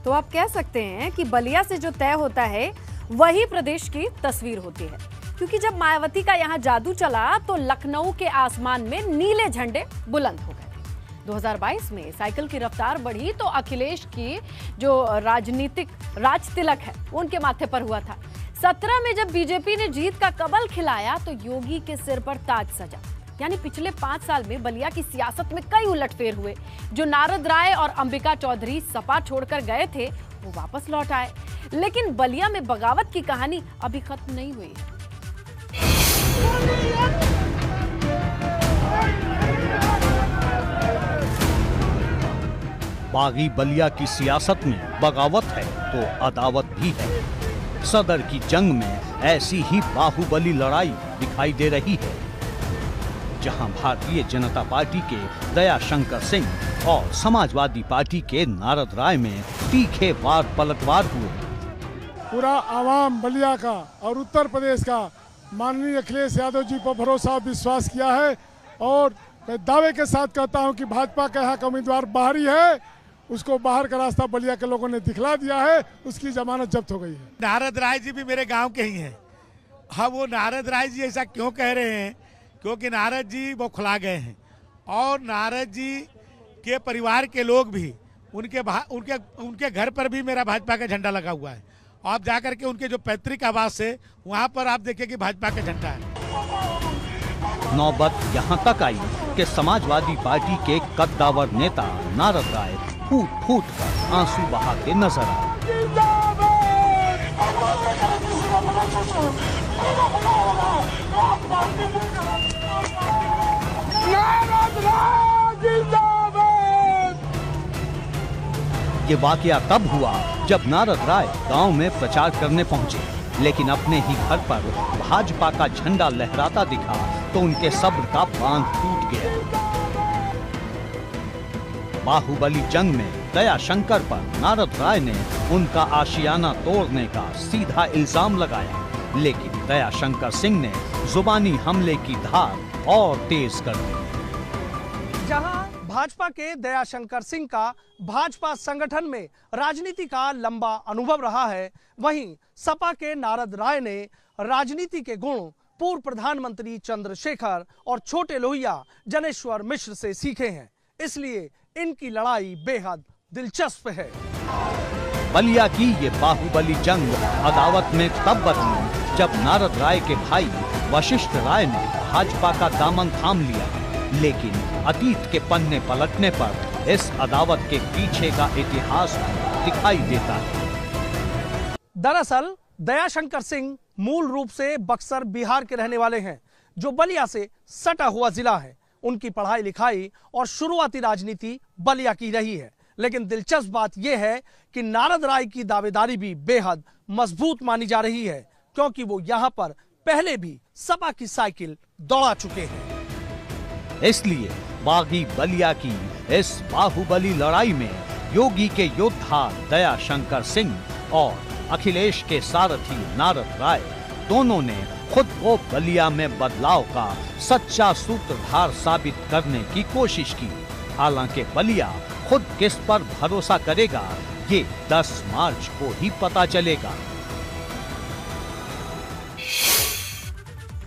तो आप कह सकते हैं कि बलिया से जो तय होता है वही प्रदेश की तस्वीर होती है, क्योंकि जब मायावती का यहाँ जादू चला तो लखनऊ के आसमान में नीले झंडे बुलंद हो गए। 2022 में साइकिल की रफ्तार बढ़ी तो अखिलेश की जो राजनीतिक राज तिलक है वो उनके माथे पर हुआ था। 17 में जब बीजेपी ने जीत का कमल खिलाया तो योगी के सिर पर ताज सजा। यानी पिछले 5 साल में बलिया की सियासत में कई उलटफेर हुए। जो नारद राय और अंबिका चौधरी सपा छोड़कर गए थे वो वापस लौट आए, लेकिन बलिया में बगावत की कहानी अभी खत्म नहीं हुई है। बागी बलिया की सियासत में बगावत है तो अदावत भी है। सदर की जंग में ऐसी ही बाहुबली लड़ाई दिखाई दे रही है, जहां भारतीय जनता पार्टी के दयाशंकर सिंह और समाजवादी पार्टी के नारद राय में तीखे वार पलटवार हुए। पूरा आवाम बलिया का और उत्तर प्रदेश का माननीय अखिलेश यादव जी पर भरोसा और विश्वास किया है, और मैं दावे के साथ कहता हूं कि भाजपा का यहाँ का उम्मीदवार बाहरी है, उसको बाहर का रास्ता बलिया के लोगों ने दिखला दिया है, उसकी जमानत जब्त हो गई है। नारद राय जी भी मेरे गांव के ही हैं। हाँ, वो नारद राय जी ऐसा क्यों कह रहे हैं, क्योंकि नारद जी वो खुला गए हैं और नारद जी के परिवार के लोग भी उनके घर पर भी मेरा भाजपा का झंडा लगा हुआ है। आप जाकर के उनके जो पैतृक आवास है वहाँ पर आप देखिए कि भाजपा का झंडा है। नौबत यहाँ तक आई कि समाजवादी पार्टी के कद्दावर नेता नारद राय फूट फूट कर आंसू बहाते नजर आए। ये वाकया तब हुआ जब नारद राय गांव में प्रचार करने पहुंचे, लेकिन अपने ही घर पर भाजपा का झंडा लहराता दिखा तो उनके सब्र का बांध टूट गया। बाहुबली जंग में दयाशंकर पर नारद राय ने उनका आशियाना तोड़ने का सीधा इल्जाम लगाया, लेकिन दयाशंकर सिंह ने जुबानी हमले की धार और तेज कर दी। जहां भाजपा के दयाशंकर सिंह का भाजपा संगठन में राजनीति का लंबा अनुभव रहा है, वहीं सपा के नारद राय ने राजनीति के गुण पूर्व प्रधानमंत्री चंद्रशेखर और छोटे लोहिया जनेश्वर मिश्र से सीखे हैं, इसलिए इनकी लड़ाई बेहद दिलचस्प है। बलिया की ये बाहुबली जंग अदावत में तब बदली जब नारद राय के भाई वशिष्ठ राय ने भाजपा का दामन थाम लिया, लेकिन अतीत के पन्ने पलटने पर इस अदावत के पीछे का इतिहास दिखाई देता है। दरअसल दयाशंकर सिंह मूल रूप से बक्सर बिहार के रहने वाले हैं, जो बलिया से सटा हुआ जिला है। उनकी पढ़ाई लिखाई और शुरुआती राजनीति बलिया की रही है, लेकिन दिलचस्प बात यह है कि नारद राय की दावेदारी भी बेहद मजबूत मानी जा रही है, क्योंकि वो यहाँ पर पहले भी सपा की साइकिल दौड़ा चुके हैं। इसलिए बागी बलिया की इस बाहुबली लड़ाई में योगी के योद्धा दयाशंकर सिंह और अखिलेश के सारथी नारद राय दोनों ने खुद को बलिया में बदलाव का सच्चा सूत्रधार साबित करने की कोशिश की। हालांकि बलिया खुद किस पर भरोसा करेगा ये 10 मार्च को ही पता चलेगा।